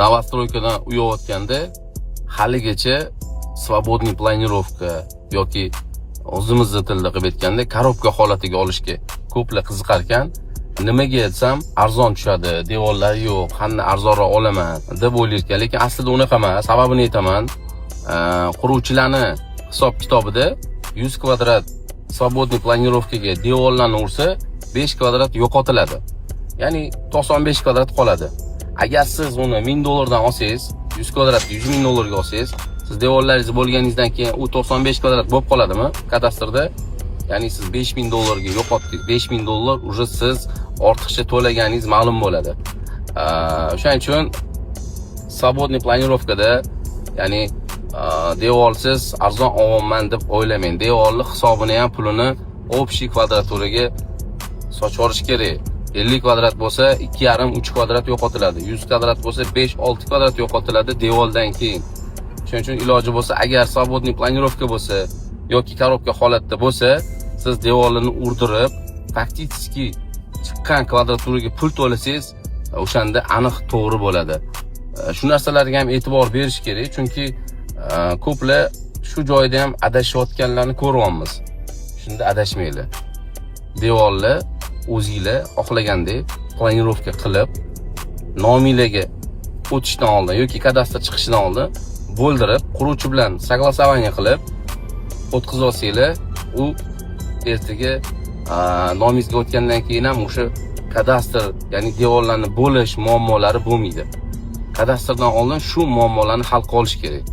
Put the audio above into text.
Novostroykadan uyayotganda haligacha svobodniy planirovka yoki o'zimizni tilda qilib aytganda korobka holatiga olishga ko'plar qiziqar ekan. Nimaga aytsam arzon tushadi, devorlari yo'q, qanday arzonroq olaman deb o'ylayotgan, lekin aslida unaqa emas. Sababini aytaman. Quruvchilarni hisob kitobida 100 kvadrat svobodniy planirovkaga devorlarni ursa 5 kvadrat yo'qotiladi. Ya'ni 95 kvadrat qoladi. Agar siz uni $1000 olsangiz, 100 kvadrat $100,000 olsangiz, siz devorlaringiz bo'lganingizdan keyin u 95 kvadrat bo'lib qoladimi kadastrda? Ya'ni siz $5000 ga yo'qotdingiz. $5000 уже siz ortiqcha to'laganingiz ma'lum bo'ladi. O'shaning uchun svobodniy planirovkada, ya'ni devorsiz arzon olman deb o'ylamang. Devorli hisobini ham pulini общий kvadraturaga sochib olish kerak. 50 kvadrat bo'lsa 2,5-3 kvadrat yo'qotiladi. 100 kvadrat bo'lsa 5-6 kvadrat yo'qotiladi devordan keyin. Shuning uchun iloji bo'lsa, agar svobodniy planirovka bo'lsa yoki korobka holatda bo'lsa, siz devorlarni urdirib, faktiski chiqqan kvadraturaga pul to'lasangiz, o'shanda aniq to'g'ri bo'ladi. Shu narsalarga ham e'tibor berish kerak, chunki ko'plar shu joyda ham adashayotganlarni ko'ryapmiz. Shunda adashmanglar. Devorlar o'zingizlar xohlagandek planirovka qilib, nominglarga o'tishdan oldin yoki kadastr chiqishidan oldin bo'ldirib, quruvchi bilan согласование qilib o'tkazib olsanglar, u ertaga nomingizga o'tgandan keyin ham o'sha kadastr, ya'ni devorlarni bo'lish muammolari bo'lmaydi. Kadastrdan oldin shu muammolarni hal qilish kerak.